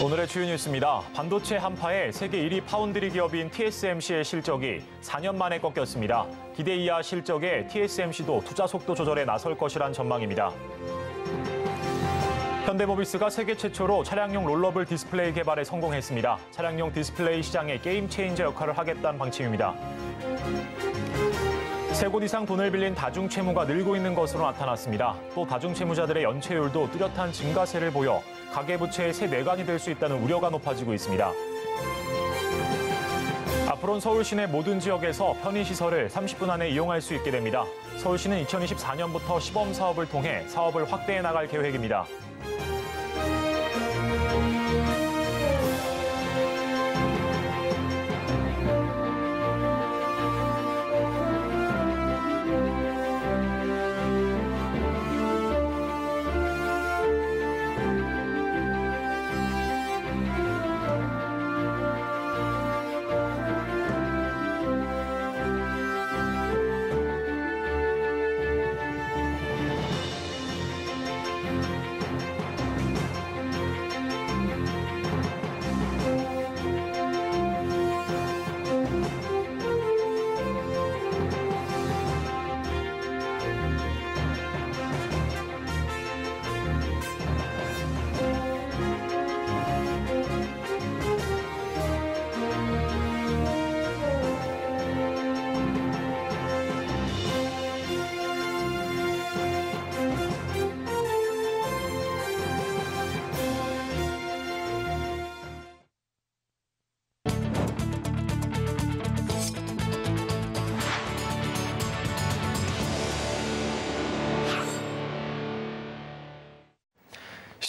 오늘의 주요 뉴스입니다. 반도체 한파에 세계 1위 파운드리 기업인 TSMC의 실적이 4년 만에 꺾였습니다. 기대 이하 실적에 TSMC도 투자 속도 조절에 나설 것이란 전망입니다. 현대모비스가 세계 최초로 차량용 롤러블 디스플레이 개발에 성공했습니다. 차량용 디스플레이 시장의 게임 체인저 역할을 하겠다는 방침입니다. 3곳 이상 돈을 빌린 다중채무가 늘고 있는 것으로 나타났습니다. 또 다중채무자들의 연체율도 뚜렷한 증가세를 보여 가계부채의 새 뇌관이 될 수 있다는 우려가 높아지고 있습니다. 앞으로는 서울 시내 모든 지역에서 편의시설을 30분 안에 이용할 수 있게 됩니다. 서울시는 2024년부터 시범 사업을 통해 사업을 확대해 나갈 계획입니다.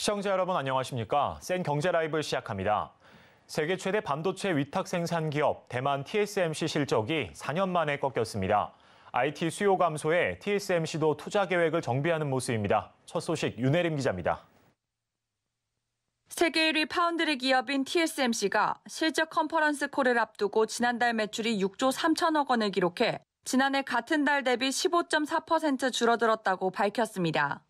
시청자 여러분 안녕하십니까? 센 경제 라이브 시작합니다. 세계 최대 반도체 위탁 생산 기업 대만 TSMC 실적이 4년 만에 꺾였습니다. IT 수요 감소에 TSMC도 투자 계획을 정비하는 모습입니다. 첫 소식 윤혜림 기자입니다. 세계 1위 파운드리 기업인 TSMC가 실적 컨퍼런스 콜을 앞두고 지난달 매출이 6조 3천억 원을 기록해 지난해 같은 달 대비 15.4% 줄어들었다고 밝혔습니다.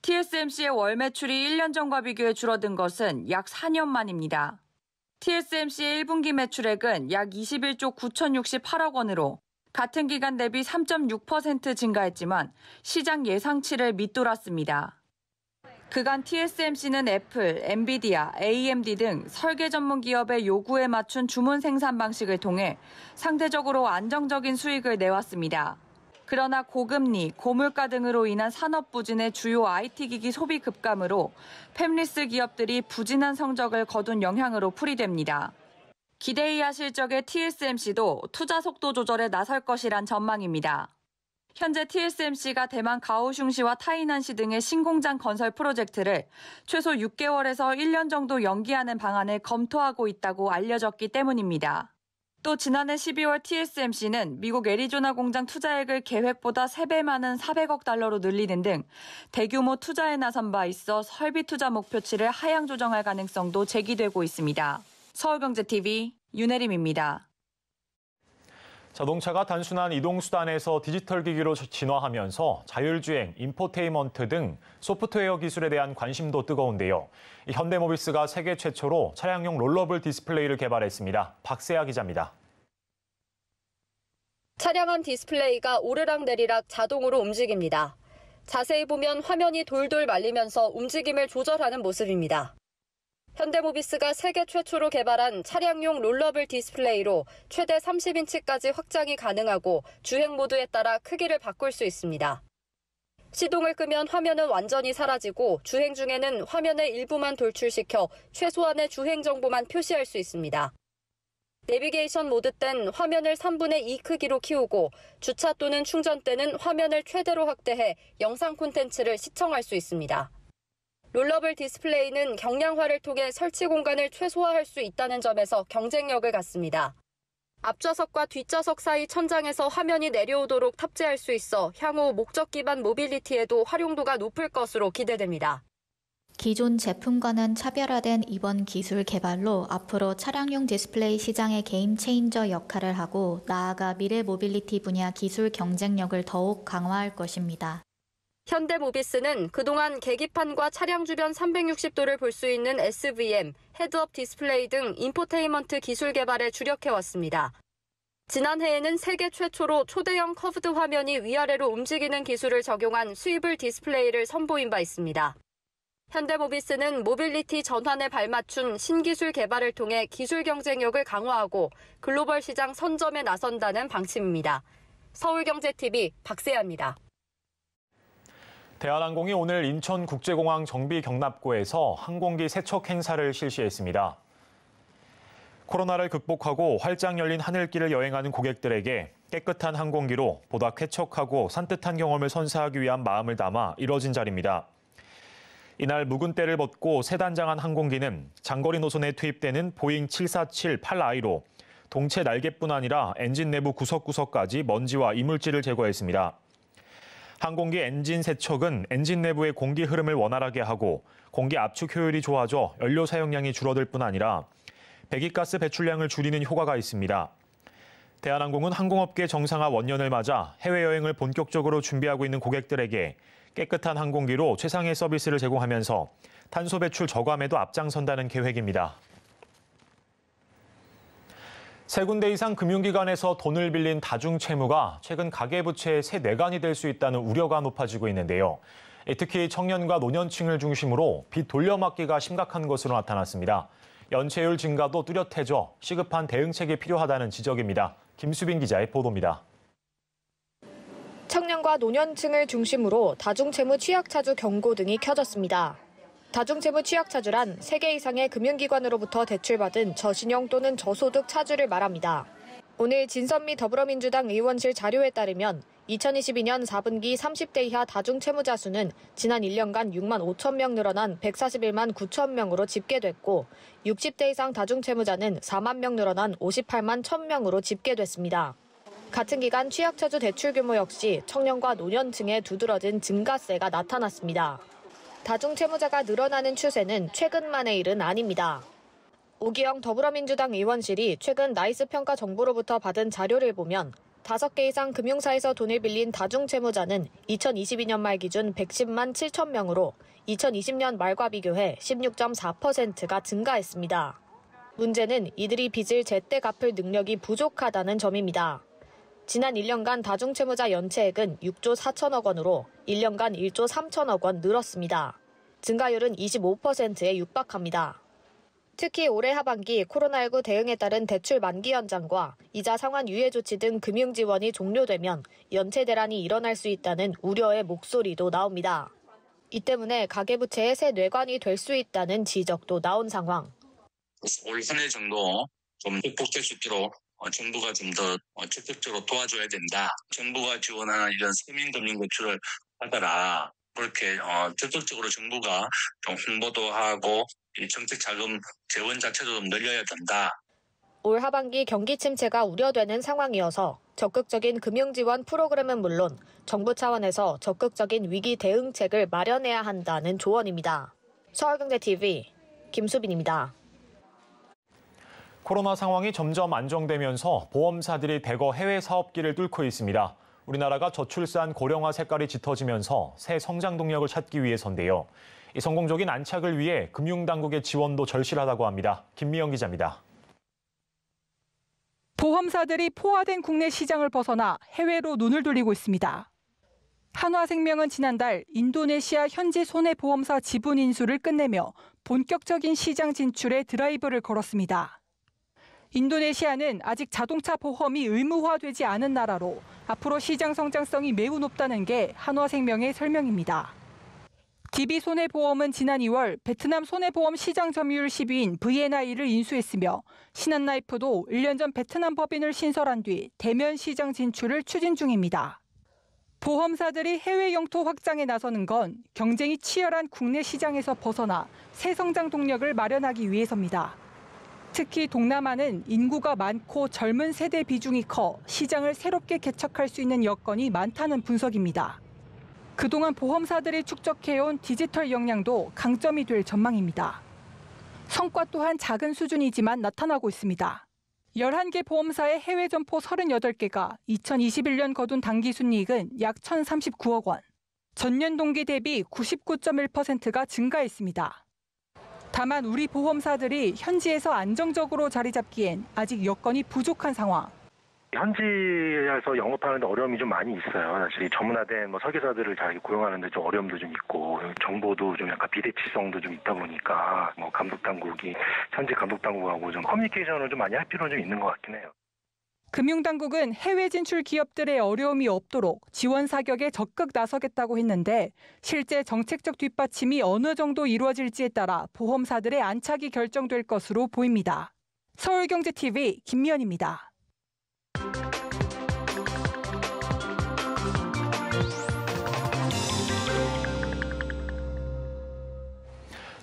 TSMC의 월 매출이 1년 전과 비교해 줄어든 것은 약 4년 만입니다. TSMC의 1분기 매출액은 약 21조 9,068억 원으로 같은 기간 대비 3.6% 증가했지만 시장 예상치를 밑돌았습니다. 그간 TSMC는 애플, 엔비디아, AMD 등 설계 전문 기업의 요구에 맞춘 주문 생산 방식을 통해 상대적으로 안정적인 수익을 내왔습니다. 그러나 고금리, 고물가 등으로 인한 산업 부진의 주요 IT 기기 소비 급감으로 팹리스 기업들이 부진한 성적을 거둔 영향으로 풀이됩니다. 기대 이하 실적의 TSMC도 투자 속도 조절에 나설 것이란 전망입니다. 현재 TSMC가 대만 가오슝시와 타이난시 등의 신공장 건설 프로젝트를 최소 6개월에서 1년 정도 연기하는 방안을 검토하고 있다고 알려졌기 때문입니다. 또 지난해 12월 TSMC는 미국 애리조나 공장 투자액을 계획보다 3배 많은 400억 달러로 늘리는 등 대규모 투자에 나선 바 있어 설비 투자 목표치를 하향 조정할 가능성도 제기되고 있습니다. 서울경제TV 윤혜림입니다. 자동차가 단순한 이동수단에서 디지털 기기로 진화하면서 자율주행, 인포테인먼트 등 소프트웨어 기술에 대한 관심도 뜨거운데요. 현대모비스가 세계 최초로 차량용 롤러블 디스플레이를 개발했습니다. 박세아 기자입니다. 차량 안 디스플레이가 오르락내리락 자동으로 움직입니다. 자세히 보면 화면이 돌돌 말리면서 움직임을 조절하는 모습입니다. 현대모비스가 세계 최초로 개발한 차량용 롤러블 디스플레이로 최대 30인치까지 확장이 가능하고 주행 모드에 따라 크기를 바꿀 수 있습니다. 시동을 끄면 화면은 완전히 사라지고 주행 중에는 화면의 일부만 돌출시켜 최소한의 주행 정보만 표시할 수 있습니다. 내비게이션 모드 땐 화면을 3분의 2 크기로 키우고 주차 또는 충전 때는 화면을 최대로 확대해 영상 콘텐츠를 시청할 수 있습니다. 롤러블 디스플레이는 경량화를 통해 설치 공간을 최소화할 수 있다는 점에서 경쟁력을 갖습니다. 앞좌석과 뒷좌석 사이 천장에서 화면이 내려오도록 탑재할 수 있어 향후 목적 기반 모빌리티에도 활용도가 높을 것으로 기대됩니다. 기존 제품과는 차별화된 이번 기술 개발로 앞으로 차량용 디스플레이 시장의 게임 체인저 역할을 하고 나아가 미래 모빌리티 분야 기술 경쟁력을 더욱 강화할 것입니다. 현대모비스는 그동안 계기판과 차량 주변 360도를 볼 수 있는 SVM, 헤드업 디스플레이 등 인포테인먼트 기술 개발에 주력해왔습니다. 지난해에는 세계 최초로 초대형 커브드 화면이 위아래로 움직이는 기술을 적용한 스위블 디스플레이를 선보인 바 있습니다. 현대모비스는 모빌리티 전환에 발맞춘 신기술 개발을 통해 기술 경쟁력을 강화하고 글로벌 시장 선점에 나선다는 방침입니다. 서울경제TV 박세아입니다. 대한항공이 오늘 인천국제공항 정비경납고에서 항공기 세척 행사를 실시했습니다. 코로나를 극복하고 활짝 열린 하늘길을 여행하는 고객들에게 깨끗한 항공기로 보다 쾌척하고 산뜻한 경험을 선사하기 위한 마음을 담아 이뤄진 자리입니다. 이날 묵은 때를 벗고 새 단장한 항공기는 장거리 노선에 투입되는 보잉 747-8I로 동체 날개뿐 아니라 엔진 내부 구석구석까지 먼지와 이물질을 제거했습니다. 항공기 엔진 세척은 엔진 내부의 공기 흐름을 원활하게 하고 공기 압축 효율이 좋아져 연료 사용량이 줄어들 뿐 아니라 배기가스 배출량을 줄이는 효과가 있습니다. 대한항공은 항공업계 정상화 원년을 맞아 해외여행을 본격적으로 준비하고 있는 고객들에게 깨끗한 항공기로 최상의 서비스를 제공하면서 탄소 배출 저감에도 앞장선다는 계획입니다. 세 군데 이상 금융기관에서 돈을 빌린 다중채무가 최근 가계부채의 새 뇌관이 될 수 있다는 우려가 높아지고 있는데요. 특히 청년과 노년층을 중심으로 빚 돌려막기가 심각한 것으로 나타났습니다. 연체율 증가도 뚜렷해져 시급한 대응책이 필요하다는 지적입니다. 김수빈 기자의 보도입니다. 청년과 노년층을 중심으로 다중채무 취약차주 경고 등이 켜졌습니다. 다중채무 취약차주란 3개 이상의 금융기관으로부터 대출받은 저신용 또는 저소득 차주를 말합니다. 오늘 진선미 더불어민주당 의원실 자료에 따르면 2022년 4분기 30대 이하 다중채무자 수는 지난 1년간 6만 5천 명 늘어난 141만 9천 명으로 집계됐고 60대 이상 다중채무자는 4만 명 늘어난 58만 1천 명으로 집계됐습니다. 같은 기간 취약차주 대출 규모 역시 청년과 노년층에 두드러진 증가세가 나타났습니다. 다중채무자가 늘어나는 추세는 최근만의 일은 아닙니다. 오기영 더불어민주당 의원실이 최근 나이스 평가 정보로부터 받은 자료를 보면 5개 이상 금융사에서 돈을 빌린 다중채무자는 2022년 말 기준 110만 7천 명으로 2020년 말과 비교해 16.4%가 증가했습니다. 문제는 이들이 빚을 제때 갚을 능력이 부족하다는 점입니다. 지난 1년간 다중채무자 연체액은 6조 4천억 원으로 1년간 1조 3천억 원 늘었습니다. 증가율은 25%에 육박합니다. 특히 올해 하반기 코로나19 대응에 따른 대출 만기 연장과 이자 상환 유예 조치 등 금융 지원이 종료되면 연체 대란이 일어날 수 있다는 우려의 목소리도 나옵니다. 이 때문에 가계부채의 새 뇌관이 될 수 있다는 지적도 나온 상황. 올 한 해 정도 좀 극복될 수 있도록 정부가 좀 더 적극적으로 도와줘야 된다. 정부가 지원하는 이런 서민금융 대출을 받아라. 그렇게 적극적으로 정부가 좀 홍보도 하고 이 정책 자금 재원 자체도 좀 늘려야 된다. 올 하반기 경기 침체가 우려되는 상황이어서 적극적인 금융 지원 프로그램은 물론 정부 차원에서 적극적인 위기 대응책을 마련해야 한다는 조언입니다. 서울경제TV 김수빈입니다. 코로나 상황이 점점 안정되면서 보험사들이 대거 해외 사업기를 뚫고 있습니다. 우리나라가 저출산 고령화 색깔이 짙어지면서 새 성장 동력을 찾기 위해서인데요. 이 성공적인 안착을 위해 금융당국의 지원도 절실하다고 합니다. 김미영 기자입니다. 보험사들이 포화된 국내 시장을 벗어나 해외로 눈을 돌리고 있습니다. 한화생명은 지난달 인도네시아 현지 손해보험사 지분 인수를 끝내며 본격적인 시장 진출에 드라이브를 걸었습니다. 인도네시아는 아직 자동차 보험이 의무화되지 않은 나라로 앞으로 시장 성장성이 매우 높다는 게 한화생명의 설명입니다. DB손해보험은 지난 2월 베트남 손해보험 시장 점유율 10위인 VNI를 인수했으며 신한라이프도 1년 전 베트남 법인을 신설한 뒤 대면 시장 진출을 추진 중입니다. 보험사들이 해외 영토 확장에 나서는 건 경쟁이 치열한 국내 시장에서 벗어나 새 성장 동력을 마련하기 위해서입니다. 특히 동남아는 인구가 많고 젊은 세대 비중이 커 시장을 새롭게 개척할 수 있는 여건이 많다는 분석입니다. 그동안 보험사들이 축적해온 디지털 역량도 강점이 될 전망입니다. 성과 또한 작은 수준이지만 나타나고 있습니다. 11개 보험사의 해외 점포 38개가 2021년 거둔 당기순이익은 약 1,039억 원. 전년 동기 대비 99.1%가 증가했습니다. 다만 우리 보험사들이 현지에서 안정적으로 자리 잡기엔 아직 여건이 부족한 상황. 현지에서 영업하는데 어려움이 좀 많이 있어요. 사실 전문화된 설계사들을 잘 고용하는데 좀 어려움도 좀 있고, 정보도 좀 약간 비대치성도 좀 있다 보니까 감독 당국이 현지 감독 당국하고 좀 커뮤니케이션을 좀 많이 할 필요는 좀 있는 것 같긴 해요. 금융당국은 해외 진출 기업들의 어려움이 없도록 지원 사격에 적극 나서겠다고 했는데 실제 정책적 뒷받침이 어느 정도 이루어질지에 따라 보험사들의 안착이 결정될 것으로 보입니다. 서울경제TV 김미연입니다.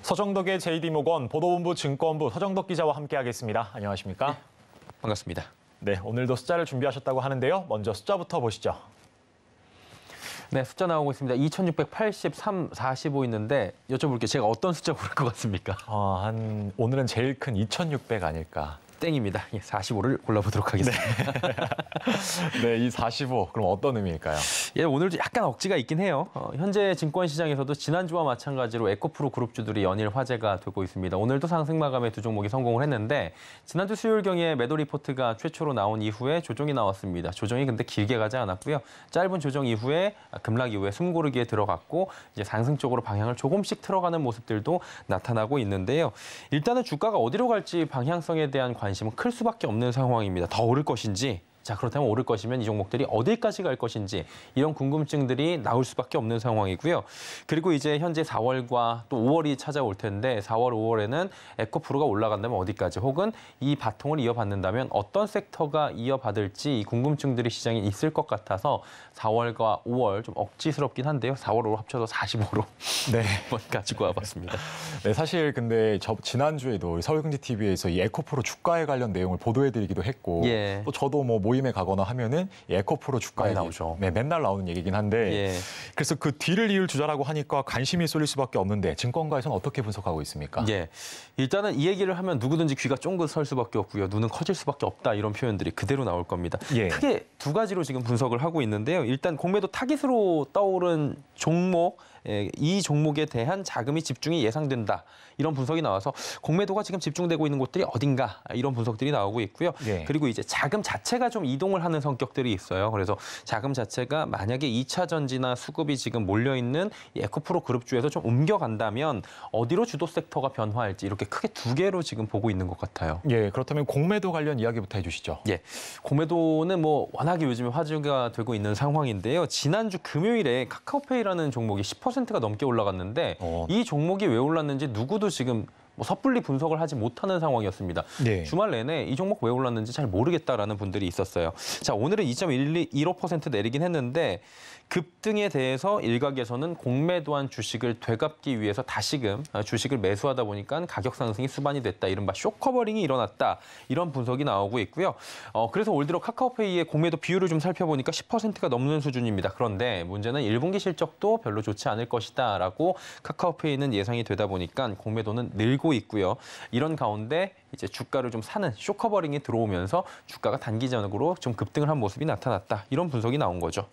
서정덕의 JD모건 보도본부 증권부 서정덕 기자와 함께하겠습니다. 안녕하십니까? 네, 반갑습니다. 네, 오늘도 숫자를 준비하셨다고 하는데요. 먼저 숫자부터 보시죠. 네, 숫자 나오고 있습니다. 2683, 45 있는데 여쭤볼게요. 제가 어떤 숫자 고를 것 같습니까? 오늘은 제일 큰 2600 아닐까. 땡입니다. 45를 골라보도록 하겠습니다. 네, 이 45, 그럼 어떤 의미일까요? 예, 오늘도 약간 억지가 있긴 해요. 현재 증권시장에서도 지난주와 마찬가지로 에코프로 그룹주들이 연일 화제가 되고 있습니다. 오늘도 상승 마감에 두 종목이 성공을 했는데 지난주 수요일경에 매도 리포트가 최초로 나온 이후에 조정이 나왔습니다. 조정이 근데 길게 가지 않았고요. 짧은 조정 이후에 급락 이후에 숨고르기에 들어갔고 이제 상승 쪽으로 방향을 조금씩 틀어가는 모습들도 나타나고 있는데요. 일단은 주가가 어디로 갈지 방향성에 대한 관심은 클 수밖에 없는 상황입니다. 더 오를 것인지, 자 그렇다면 오를 것이면 이 종목들이 어디까지 갈 것인지 이런 궁금증들이 나올 수밖에 없는 상황이고요. 그리고 이제 현재 4월과 또 5월이 찾아올 텐데 4월, 5월에는 에코프로가 올라간다면 어디까지 혹은 이 바통을 이어받는다면 어떤 섹터가 이어받을지 이 궁금증들이 시장에 있을 것 같아서 4월과 5월 좀 억지스럽긴 한데요. 4월, 5월 합쳐서 45로 네. 한번 가지고 와봤습니다. 네, 사실 근데 지난주에도 서울경제TV에서 이 에코프로 주가에 관련 내용을 보도해드리기도 했고 예. 또 저도 모임에 가거나 하면은 이 에코프로 주가에 나오죠. 네, 맨날 나오는 얘기긴 한데 예. 그래서 그 뒤를 이을 주자라고 하니까 관심이 쏠릴 수밖에 없는데 증권가에서는 어떻게 분석하고 있습니까? 예, 일단은 이 얘기를 하면 누구든지 귀가 쫑긋 설 수밖에 없고요. 눈은 커질 수밖에 없다 이런 표현들이 그대로 나올 겁니다. 예. 크게 두 가지로 지금 분석을 하고 있는데요. 일단 공매도 타깃으로 떠오른 종목, 이 종목에 대한 자금이 집중이 예상된다. 이런 분석이 나와서 공매도가 지금 집중되고 있는 곳들이 어딘가 이런 분석들이 나오고 있고요. 예. 그리고 이제 자금 자체가 좀 이동을 하는 성격들이 있어요. 그래서 자금 자체가 만약에 2차 전지나 수급이 지금 몰려있는 이 에코프로 그룹주에서 좀 옮겨간다면 어디로 주도 섹터가 변화할지 이렇게 크게 두 개로 지금 보고 있는 것 같아요. 예, 그렇다면 공매도 관련 이야기부터 해주시죠. 예, 공매도는 워낙에 요즘에 화제가 되고 있는 상황인데요. 지난주 금요일에 카카오페이라는 종목이 10%가 넘게 올라갔는데 이 종목이 왜 올랐는지 누구도 지금 섣불리 분석을 하지 못하는 상황이었습니다. 네. 주말 내내 이 종목 왜 올랐는지 잘 모르겠다라는 분들이 있었어요. 자, 오늘은 2.15% 내리긴 했는데 급등에 대해서 일각에서는 공매도한 주식을 되갚기 위해서 다시금 주식을 매수하다 보니까 가격 상승이 수반이 됐다. 이른바 쇼커버링이 일어났다. 이런 분석이 나오고 있고요. 그래서 올 들어 카카오페이의 공매도 비율을 좀 살펴보니까 10%가 넘는 수준입니다. 그런데 문제는 1분기 실적도 별로 좋지 않을 것이다라고 카카오페이는 예상이 되다 보니까 공매도는 늘고 있고요. 이런 가운데 이제 주가를 좀 사는 쇼커버링이 들어오면서 주가가 단기적으로 좀 급등을 한 모습이 나타났다. 이런 분석이 나온 거죠.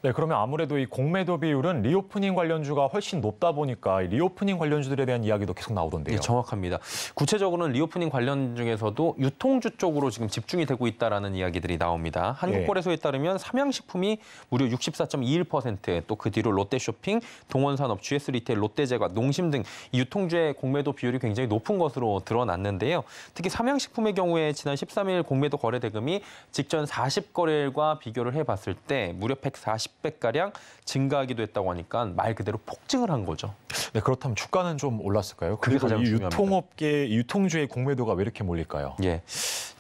네, 그러면 아무래도 이 공매도 비율은 리오프닝 관련주가 훨씬 높다 보니까 리오프닝 관련주들에 대한 이야기도 계속 나오던데요. 네, 정확합니다. 구체적으로는 리오프닝 관련 중에서도 유통주 쪽으로 지금 집중이 되고 있다라는 이야기들이 나옵니다. 한국거래소에 따르면 삼양식품이 무려 64.21%, 또 그 뒤로 롯데쇼핑, 동원산업, GS리테일, 롯데제과, 농심 등 유통주의 공매도 비율이 굉장히 높은 것으로 드러났는데요. 특히 삼양식품의 경우에 지난 13일 공매도 거래 대금이 직전 40거래일과 비교를 해봤을 때 무려 140배가량 증가하기도 했다고 하니까 말 그대로 폭증을 한 거죠. 네, 그렇다면 주가는 좀 올랐을까요? 그게 그리고 가장 이 중요합니다. 유통업계, 유통주의 공매도가 왜 이렇게 몰릴까요? 예.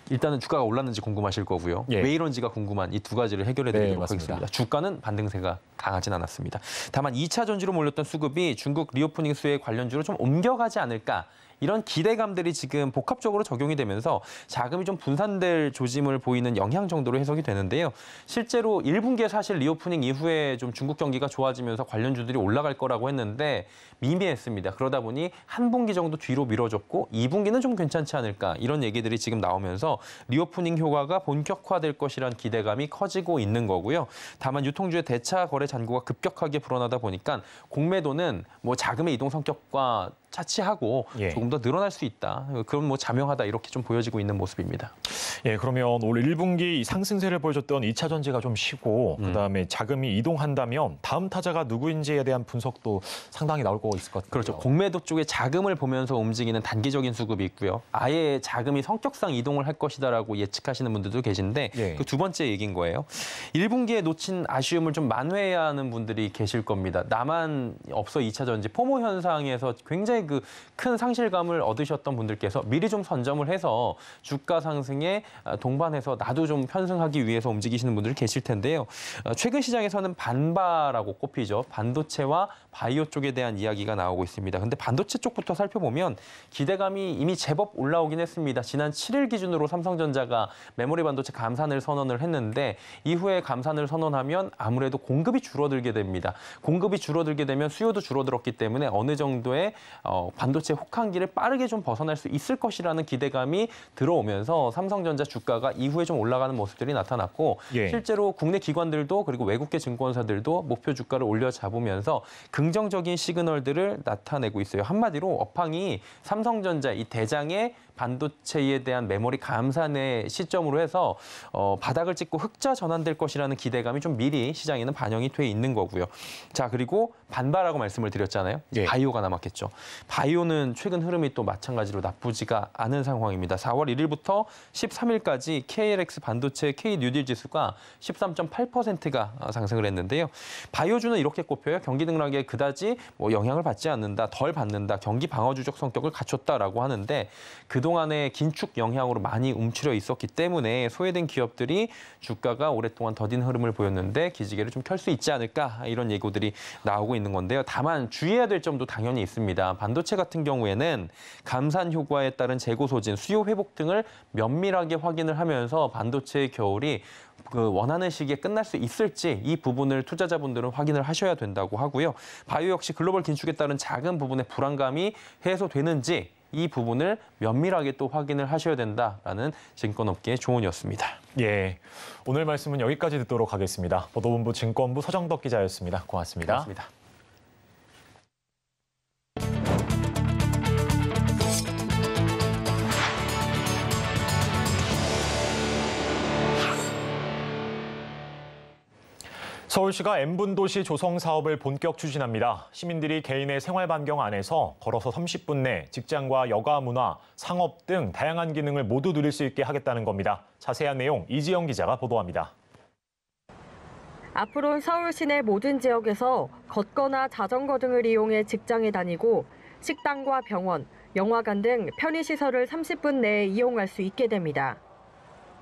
일단은 주가가 올랐는지 궁금하실 거고요. 예. 왜 이런지가 궁금한 이 두 가지를 해결해 드리도록 네, 맞습니다. 하겠습니다. 주가는 반등세가 강하진 않았습니다. 다만 2차 전지로 몰렸던 수급이 중국 리오프닝 수혜 관련주로 좀 옮겨가지 않을까. 이런 기대감들이 지금 복합적으로 적용이 되면서 자금이 좀 분산될 조짐을 보이는 영향 정도로 해석이 되는데요. 실제로 1분기에 사실 리오프닝 이후에 좀 중국 경기가 좋아지면서 관련주들이 올라갈 거라고 했는데 미미했습니다. 그러다 보니 한 분기 정도 뒤로 미뤄졌고 2분기는 좀 괜찮지 않을까 이런 얘기들이 지금 나오면서 리오프닝 효과가 본격화될 것이란 기대감이 커지고 있는 거고요. 다만 유통주의 대차 거래 잔고가 급격하게 불어나다 보니까 공매도는 뭐 자금의 이동 성격과 차치하고 조금 더 늘어날 수 있다. 그럼 뭐 자명하다 이렇게 좀 보여지고 있는 모습입니다. 예, 그러면 올 1분기 상승세를 보여줬던 2차 전지가 좀 쉬고 그다음에 자금이 이동한다면 다음 타자가 누구인지에 대한 분석도 상당히 나올 거 있을 것 같아요. 그렇죠. 공매도 쪽에 자금을 보면서 움직이는 단기적인 수급이 있고요. 아예 자금이 성격상 이동을 할 것이다라고 예측하시는 분들도 계신데 그 두 번째 얘기인 거예요. 1분기에 놓친 아쉬움을 좀 만회해야 하는 분들이 계실 겁니다. 나만 없어 2차 전지 포모 현상에서 굉장히 그 큰 상실감을 얻으셨던 분들께서 미리 좀 선점을 해서 주가 상승에 동반해서 나도 좀 편승하기 위해서 움직이시는 분들이 계실 텐데요. 최근 시장에서는 반바라고 꼽히죠. 반도체와 바이오 쪽에 대한 이야기가 나오고 있습니다. 근데 반도체 쪽부터 살펴보면 기대감이 이미 제법 올라오긴 했습니다. 지난 7일 기준으로 삼성전자가 메모리 반도체 감산을 선언을 했는데 이후에 감산을 선언하면 아무래도 공급이 줄어들게 됩니다. 공급이 줄어들게 되면 수요도 줄어들었기 때문에 어느 정도의 반도체 혹한기를 빠르게 좀 벗어날 수 있을 것이라는 기대감이 들어오면서 삼성전자 주가가 이후에 좀 올라가는 모습들이 나타났고 실제로 국내 기관들도 그리고 외국계 증권사들도 목표 주가를 올려 잡으면서 긍정적인 시그널들을 나타내고 있어요. 한마디로 업황이 삼성전자 이 대장의 반도체에 대한 메모리 감산의 시점으로 해서 바닥을 찍고 흑자 전환될 것이라는 기대감이 좀 미리 시장에는 반영이 돼 있는 거고요. 자, 그리고 반바라고 말씀을 드렸잖아요. 바이오가 남았겠죠. 바이오는 최근 흐름이 또 마찬가지로 나쁘지가 않은 상황입니다. 4월 1일부터 13일까지 KLX 반도체 K뉴딜 지수가 13.8%가 상승을 했는데요. 바이오주는 이렇게 꼽혀요. 경기 등락에 그다지 뭐 영향을 받지 않는다, 덜 받는다, 경기 방어주적 성격을 갖췄다라고 하는데 그동안의 긴축 영향으로 많이 움츠려 있었기 때문에 소외된 기업들이 주가가 오랫동안 더딘 흐름을 보였는데 기지개를 좀 켤 수 있지 않을까 이런 예고들이 나오고 있는 건데요. 다만 주의해야 될 점도 당연히 있습니다. 반도체 같은 경우에는 감산 효과에 따른 재고 소진, 수요 회복 등을 면밀하게 확인을 하면서 반도체의 겨울이 그 원하는 시기에 끝날 수 있을지 이 부분을 투자자분들은 확인을 하셔야 된다고 하고요. 바이오 역시 글로벌 긴축에 따른 작은 부분의 불안감이 해소되는지 이 부분을 면밀하게 또 확인을 하셔야 된다라는 증권업계의 조언이었습니다. 예, 오늘 말씀은 여기까지 듣도록 하겠습니다. 보도본부 증권부 서정덕 기자였습니다. 고맙습니다. 고맙습니다. 서울시가 N분 도시 조성 사업을 본격 추진합니다. 시민들이 개인의 생활 반경 안에서 걸어서 30분 내 직장과 여가 문화, 상업 등 다양한 기능을 모두 누릴 수 있게 하겠다는 겁니다. 자세한 내용 이지영 기자가 보도합니다. 앞으로는 서울 시내 모든 지역에서 걷거나 자전거 등을 이용해 직장에 다니고 식당과 병원, 영화관 등 편의시설을 30분 내에 이용할 수 있게 됩니다.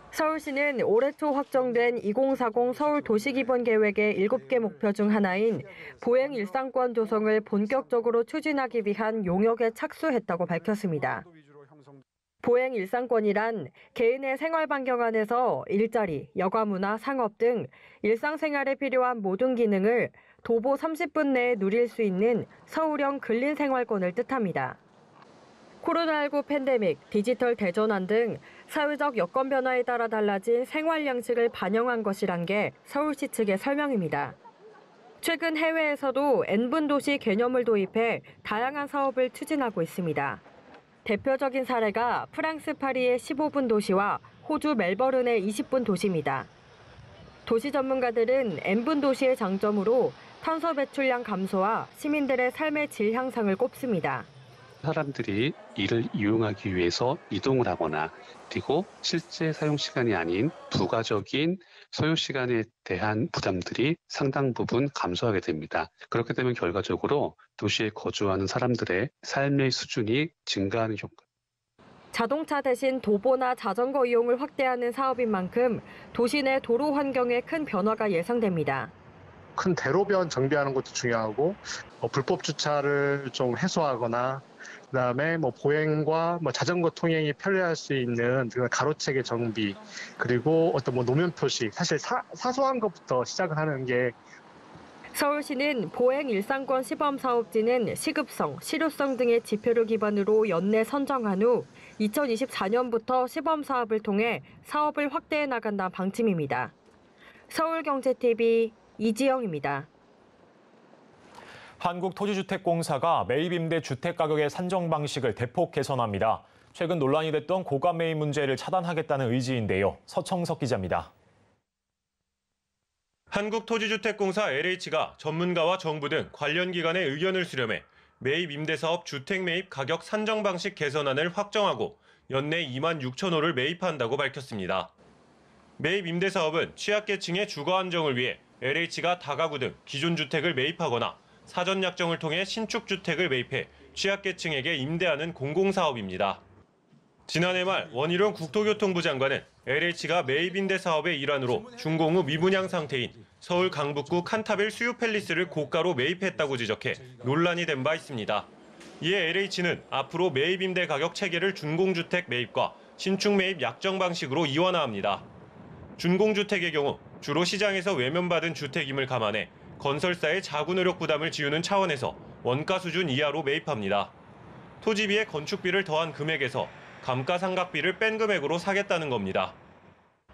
서울시는 올해 초 확정된 2040 서울 도시기본계획의 7개 목표 중 하나인 보행 일상권 조성을 본격적으로 추진하기 위한 용역에 착수했다고 밝혔습니다. 보행 일상권이란 개인의 생활 반경 안에서 일자리, 여가문화, 상업 등 일상생활에 필요한 모든 기능을 도보 30분 내에 누릴 수 있는 서울형 근린생활권을 뜻합니다. 코로나19 팬데믹, 디지털 대전환 등 사회적 여건 변화에 따라 달라진 생활 양식을 반영한 것이란 게 서울시 측의 설명입니다. 최근 해외에서도 N분 도시 개념을 도입해 다양한 사업을 추진하고 있습니다. 대표적인 사례가 프랑스 파리의 15분 도시와 호주 멜버른의 20분 도시입니다. 도시 전문가들은 N분 도시의 장점으로 탄소 배출량 감소와 시민들의 삶의 질 향상을 꼽습니다. 사람들이 이를 이용하기 위해서 이동을 하거나 그리고 실제 사용 시간이 아닌 부가적인 소요 시간에 대한 부담들이 상당 부분 감소하게 됩니다. 그렇게 되면 결과적으로 도시에 거주하는 사람들의 삶의 수준이 증가하는 효과. 자동차 대신 도보나 자전거 이용을 확대하는 사업인 만큼 도시 내 도로 환경에 큰 변화가 예상됩니다. 큰 대로변 정비하는 것도 중요하고 불법 주차를 좀 해소하거나 그다음에 보행과 자전거 통행이 편리할 수 있는 가로체계 정비 그리고 어떤 노면 표시 사실 사소한 것부터 시작을 하는 게 서울시는 보행 일상권 시범 사업지는 시급성, 실효성 등의 지표를 기반으로 연내 선정한 후 2024년부터 시범 사업을 통해 사업을 확대해 나간다는 방침입니다. 서울경제TV 이지영입니다. 한국토지주택공사가 매입임대 주택가격의 산정 방식을 대폭 개선합니다. 최근 논란이 됐던 고가 매입 문제를 차단하겠다는 의지인데요. 서청석 기자입니다. 한국토지주택공사 LH가 전문가와 정부 등 관련 기관의 의견을 수렴해 매입 임대사업 주택 매입 가격 산정 방식 개선안을 확정하고 연내 2만 6천 호를 매입한다고 밝혔습니다. 매입 임대사업은 취약계층의 주거 안정을 위해 LH가 다가구 등 기존 주택을 매입하거나 사전 약정을 통해 신축 주택을 매입해 취약계층에게 임대하는 공공사업입니다. 지난해 말 원희룡 국토교통부 장관은 LH가 매입 임대 사업의 일환으로 준공 후 미분양 상태인 서울 강북구 칸타빌 수유 팰리스를 고가로 매입했다고 지적해 논란이 된 바 있습니다. 이에 LH는 앞으로 매입 임대 가격 체계를 준공주택 매입과 신축 매입 약정 방식으로 이원화합니다. 준공주택의 경우 주로 시장에서 외면받은 주택임을 감안해 건설사의 자구 노력 부담을 지우는 차원에서 원가 수준 이하로 매입합니다. 토지비에 건축비를 더한 금액에서 감가상각비를 뺀 금액으로 사겠다는 겁니다.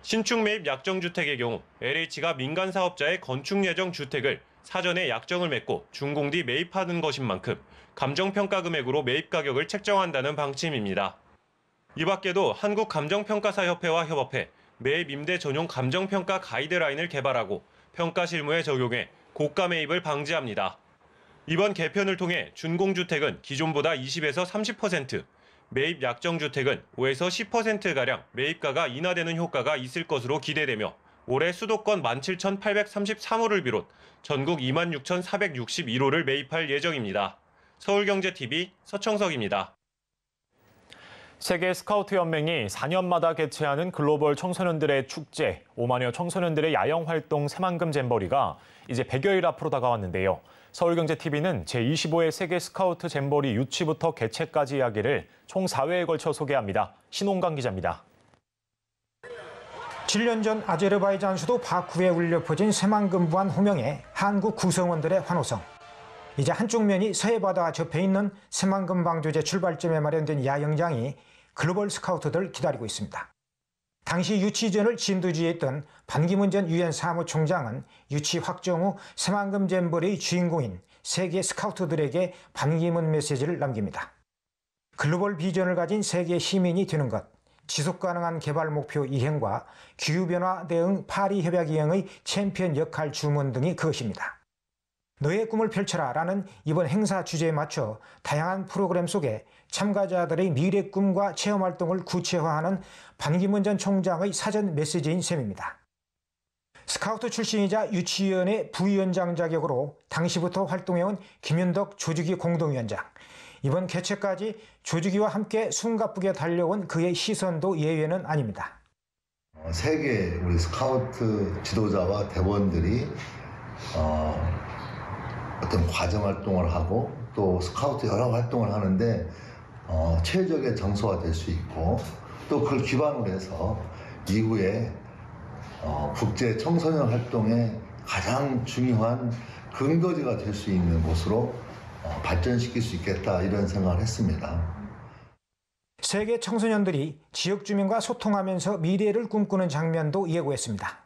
신축 매입 약정주택의 경우 LH가 민간 사업자의 건축 예정 주택을 사전에 약정을 맺고 준공 뒤 매입하는 것인 만큼 감정평가 금액으로 매입 가격을 책정한다는 방침입니다. 이 밖에도 한국감정평가사협회와 협업해 매입 임대 전용 감정평가 가이드라인을 개발하고 평가 실무에 적용해 고가 매입을 방지합니다. 이번 개편을 통해 준공주택은 기존보다 20에서 30%, 매입 약정주택은 5에서 10%가량 매입가가 인하되는 효과가 있을 것으로 기대되며 올해 수도권 17,833호를 비롯 전국 26,461호를 매입할 예정입니다. 서울경제TV 서청석입니다. 세계 스카우트 연맹이 4년마다 개최하는 글로벌 청소년들의 축제, 5만여 청소년들의 야영 활동 새만금 잼버리가 이제 100여일 앞으로 다가왔는데요. 서울경제TV는 제25회 세계 스카우트 잼버리 유치부터 개최까지 이야기를 총 4회에 걸쳐 소개합니다. 신홍강 기자입니다. 7년 전 아제르바이잔 수도 바쿠에 울려 퍼진 새만금부한 호명에 한국 구성원들의 환호성. 이제 한쪽 면이 서해 바다와 접해 있는 새만금 방조제 출발점에 마련된 야영장이 글로벌 스카우트들을 기다리고 있습니다. 당시 유치전을 진두지휘했던 반기문 전 유엔 사무총장은 유치 확정 후 새만금 잼버리의 주인공인 세계 스카우트들에게 반기문 메시지를 남깁니다. 글로벌 비전을 가진 세계 시민이 되는 것, 지속가능한 개발 목표 이행과 기후변화 대응 파리 협약 이행의 챔피언 역할 주문 등이 그것입니다. 너의 꿈을 펼쳐라라는 이번 행사 주제에 맞춰 다양한 프로그램 속에 참가자들의 미래 꿈과 체험활동을 구체화하는 반기문 전 총장의 사전 메시지인 셈입니다. 스카우트 출신이자 유치위원회 부위원장 자격으로 당시부터 활동해온 김윤덕 조직위 공동위원장. 이번 개최까지 조직위와 함께 숨가쁘게 달려온 그의 시선도 예외는 아닙니다. 세계 우리 스카우트 지도자와 대원들이 어떤 과정 활동을 하고 또 스카우트 여러 활동을 하는데 최적의 장소가 될 수 있고 또 그걸 기반으로 해서 이후에 국제 청소년 활동의 가장 중요한 근거지가 될 수 있는 곳으로 발전시킬 수 있겠다 이런 생각을 했습니다. 세계 청소년들이 지역 주민과 소통하면서 미래를 꿈꾸는 장면도 예고했습니다.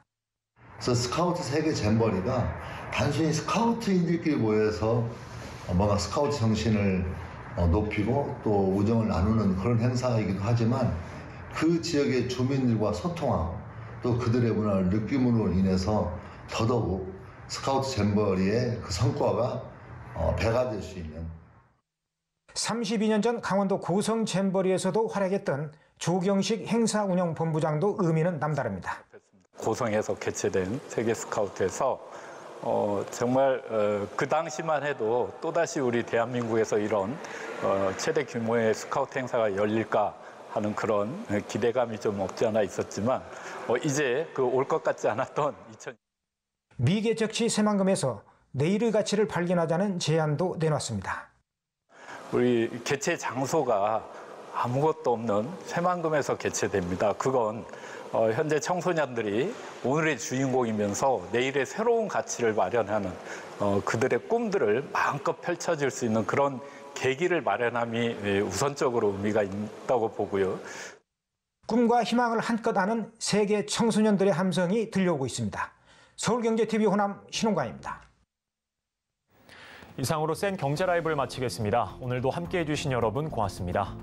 그래서 스카우트 세계 잼버리가 단순히 스카우트인들끼리 모여서 뭔가 스카우트 정신을 높이고 또 우정을 나누는 그런 행사이기도 하지만 그 지역의 주민들과 소통하고 또 그들의 문화를 느낌으로 인해서 더더욱 스카우트 잼버리의 그 성과가 배가 될 수 있는. 32년 전 강원도 고성 잼버리에서도 활약했던 조경식 행사운영본부장도 의미는 남다릅니다. 고성에서 개최된 세계 스카우트에서 정말 그 당시만 해도 또다시 우리 대한민국에서 이런 최대 규모의 스카우트 행사가 열릴까 하는 그런 기대감이 좀 없지 않아 있었지만 이제 그 올 것 같지 않았던 미개척시 새만금에서 내일의 가치를 발견하자는 제안도 내놨습니다. 우리 개최 장소가 아무것도 없는 새만금에서 개최됩니다. 그건 현재 청소년들이 오늘의 주인공이면서 내일의 새로운 가치를 마련하는 그들의 꿈들을 마음껏 펼쳐질 수 있는 그런 계기를 마련함이 우선적으로 의미가 있다고 보고요. 꿈과 희망을 한껏 아는 세계 청소년들의 함성이 들려오고 있습니다. 서울경제TV 호남 신홍관입니다. 이상으로 센 경제 라이브를 마치겠습니다. 오늘도 함께해 주신 여러분 고맙습니다.